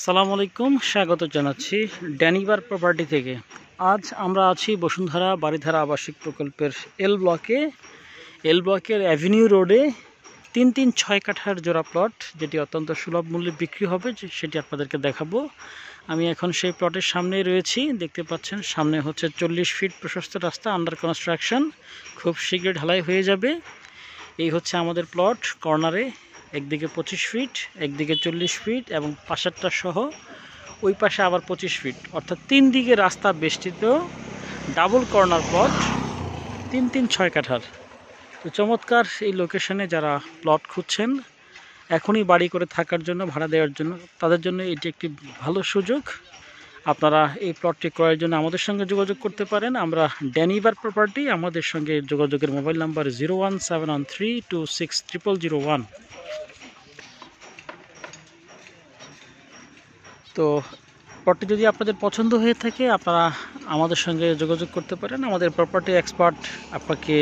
আসসালামু আলাইকুম, স্বাগত জানাচ্ছি ড্যানিভার প্রপার্টি থেকে। আজ আমরা আছি বসুন্ধরা বারিধারা আবাসিক প্রকল্পের এল ব্লকের অ্যাভিনিউ রোডে 3-6 কাঠার জোড়া প্লট, যেটি অত্যন্ত সুলভ মূল্যে বিক্রি হবে, সেটি আপনাদেরকে দেখাবো। আমি এখন সেই প্লটের সামনেই রয়েছি। দেখতে পাচ্ছেন সামনে হচ্ছে 40 ফিট প্রশস্ত রাস্তা, আন্ডার কনস্ট্রাকশন, খুব শীঘ্রই ঢালাই হয়ে যাবে। এই হচ্ছে আমাদের প্লট। কর্নারে একদিকে 25 ফিট, একদিকে 40 ফিট এবং পাশেরটা সহ ওই পাশে আবার 25 ফিট, অর্থাৎ 3 দিকে রাস্তা বেষ্টিত ডাবল কর্নার প্লট, 3-6 কাঠার। তো চমৎকার এই লোকেশনে যারা প্লট খুঁজছেন এখনই বাড়ি করে থাকার জন্য, ভাড়া দেওয়ার জন্য, তাদের জন্য এটি একটি ভালো সুযোগ। আপনারা এই প্লটটি ক্রয়ের জন্য আমাদের সঙ্গে যোগাযোগ করতে পারেন। আমরা ড্যানিভার প্রপার্টি, আমাদের সঙ্গে যোগাযোগের মোবাইল নাম্বার 01713260001। তো প্লটটি যদি আপনাদের পছন্দ হয়ে থাকে আপনারা আমাদের সঙ্গে যোগাযোগ করতে পারেন। আমাদের প্রপার্টি এক্সপার্ট আপনাকে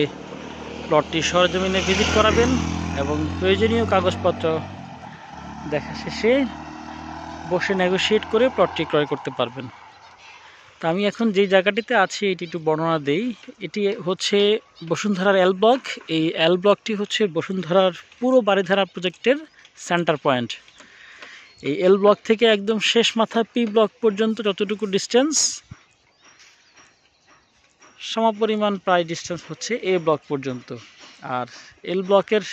প্লটটি সরজমিনে ভিজিট করাবেন এবং প্রয়োজনীয় কাগজপত্র দেখা শেষে বসে নেগোশিয়েট করে প্লটটি ক্রয় করতে পারবেন। তা আমি এখন যে জায়গাটিতে আছি এটি একটু বর্ণনা দেই। এটি হচ্ছে বসুন্ধরার এল ব্লক। এই এল ব্লকটি হচ্ছে বসুন্ধরার পুরো বারিধারা প্রজেক্টের সেন্টার পয়েন্ট। এই এল ব্লক থেকে একদম শেষ মাথা পি ব্লক পর্যন্ত যতটুকু ডিস্টেন্স, সমপরিমাণ প্রায় ডিস্টেন্স হচ্ছে এ ব্লক পর্যন্ত। আর এল ব্লকের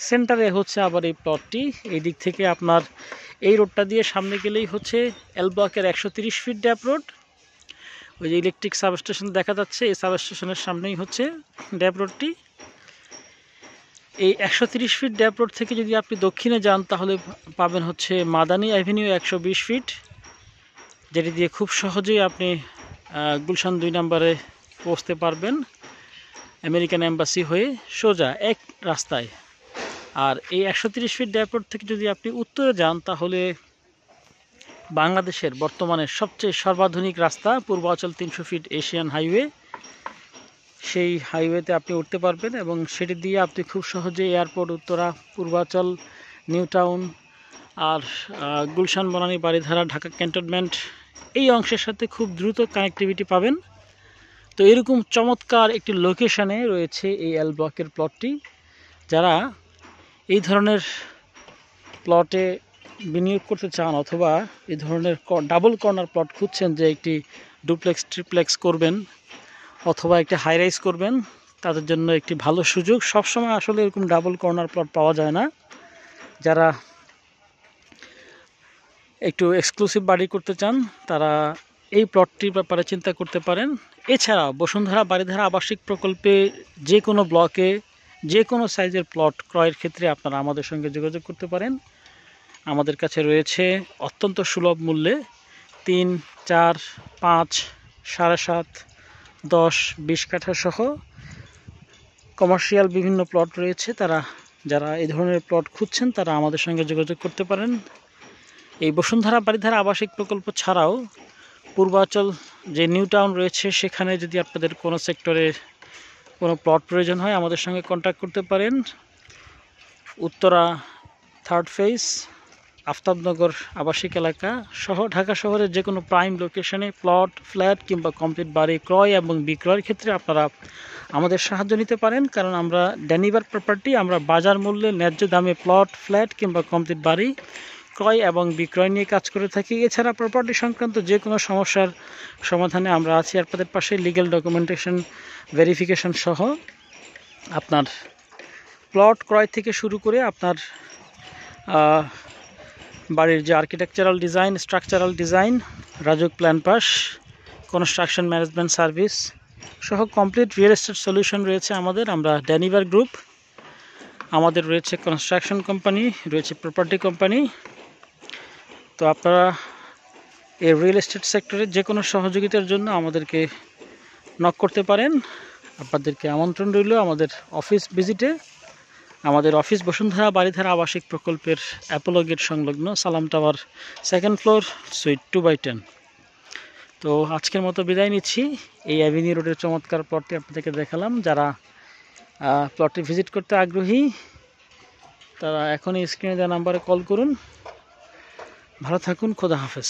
সেন্টারে হচ্ছে আবার এই প্লটটি। এই দিক থেকে আপনার এই রোডটা দিয়ে সামনে গেলেই হচ্ছে এল ব্লকের 130 ফিট ড্যাপ রোড। ওই যে ইলেকট্রিক সাবস্টেশন দেখা যাচ্ছে, এই সাবস্টেশনের সামনেই হচ্ছে ড্যাপ রোডটি। এই 130 ফিট ড্যাপ রোড থেকে যদি আপনি দক্ষিণে যান তাহলে পাবেন হচ্ছে মাদানী অ্যাভিনিউ 120 ফিট, যেটি দিয়ে খুব সহজেই আপনি গুলশান 2 নম্বরে পৌঁছতে পারবেন আমেরিকান এম্বাসি হয়ে সোজা এক রাস্তায়। আর এই 130 ফিট ড্যাপ রোড থেকে যদি আপনি উত্তরে যান তাহলে বাংলাদেশের বর্তমানে সবচেয়ে সর্বাধুনিক রাস্তা পূর্বাচল 300 ফিট এশিয়ান হাইওয়ে, সেই হাইওয়েতে আপনি উঠতে পারবেন এবং সেটি দিয়ে আপনি খুব সহজে airport, Uttara, Purbachal, new town আর গুলশান, বনানী, বারিধারা, ঢাকা ক্যান্টনমেন্ট এই অংশের সাথে খুব দ্রুত কানেক্টিভিটি পাবেন। তো এরকম চমৎকার একটি লোকেশনে রয়েছে এই এল ব্লকের প্লটটি। যারা এই ধরনের প্লটে বিনিয়োগ করতে চান অথবা এই ধরনের ডাবল কর্নার প্লট খুঁজছেন, যে একটি ডুপ্লেক্স ট্রিপ্লেক্স করবেন অথবা একটি হাই রাইজ করবেন, তাদের জন্য একটি ভালো সুযোগ। সবসময় আসলে এরকম ডাবল কর্নার প্লট পাওয়া যায় না। যারা একটু এক্সক্লুসিভ বাড়ি করতে চান তারা এই প্লটটির ব্যাপারে চিন্তা করতে পারেন। এছাড়া বসুন্ধরা বারিধারা আবাসিক প্রকল্পে যে কোনো ব্লকে যে কোনো সাইজের প্লট ক্রয়ের ক্ষেত্রে আপনারা আমাদের সঙ্গে যোগাযোগ করতে পারেন। আমাদের কাছে রয়েছে অত্যন্ত সুলভ মূল্যে 3, 4, 5, 7.5, 10, 20 কাঠা সহ কমার্শিয়াল বিভিন্ন প্লট রয়েছে। যারা এই ধরনের প্লট খুঁজছেন তারা আমাদের সঙ্গে যোগাযোগ করতে পারেন। এই বসুন্ধরা বারিধারা আবাসিক প্রকল্প ছাড়াও পূর্বাচল যে নিউ টাউন রয়েছে সেখানে যদি আপনাদের কোনো সেক্টরে কোনো প্লট প্রয়োজন হয় আমাদের সঙ্গে কন্ট্যাক্ট করতে পারেন। উত্তরা 3rd ফেজ, আফতাবনগর আবাসিক এলাকা সহ ঢাকা শহরের যে কোনো প্রাইম লোকেশনে প্লট, ফ্ল্যাট কিংবা কমপ্লিট বাড়ি ক্রয় এবং বিক্রয়ের ক্ষেত্রে আপনারা আমাদের সাহায্য নিতে পারেন। কারণ আমরা ড্যানিভার প্রপার্টি, আমরা বাজার মূল্যে ন্যায্য দামে প্লট, ফ্ল্যাট কিংবা কমপ্লিট বাড়ি ক্রয় এবং বিক্রয় নিয়ে কাজ করে থাকি। এছাড়া প্রপার্টি সংক্রান্ত যে কোনো সমস্যার সমাধানে আমরা আছি আপনাদের পাশে। লিগ্যাল ডকুমেন্টেশন ভেরিফিকেশন সহ আপনার প্লট ক্রয় থেকে শুরু করে আপনার বাড়ির যে architectural design, structural design, RAJUK plan pass, construction management service সহ কমপ্লিট রিয়েল এস্টেট সলিউশন রয়েছে আমাদের। আমরা ড্যানিভার গ্রুপ, আমাদের রয়েছে কনস্ট্রাকশন কোম্পানি, রয়েছে প্রপার্টি কোম্পানি। তো আপনারা এই রিয়েল এস্টেট সেক্টরের যে কোনো সহযোগিতার জন্য আমাদেরকে নক করতে পারেন। আপনাদেরকে আমন্ত্রণ রইল আমাদের অফিস ভিজিটে। আমাদের অফিস বসুন্ধরা বারিধারা আবাসিক প্রকল্পের অ্যাপোলো গেট সংলগ্ন, সালাম টাওয়ার, 2nd ফ্লোর, সুইট 2/10। তো আজকের মতো বিদায় নিচ্ছি। এই অ্যাভিনিউ রোডের চমৎকার প্লটটি আপনাদেরকে দেখালাম। যারা প্লটটি ভিজিট করতে আগ্রহী তারা এখনই স্ক্রিনে দেওয়া নাম্বারে কল করুন। ভালো থাকুন, খোদা হাফেজ।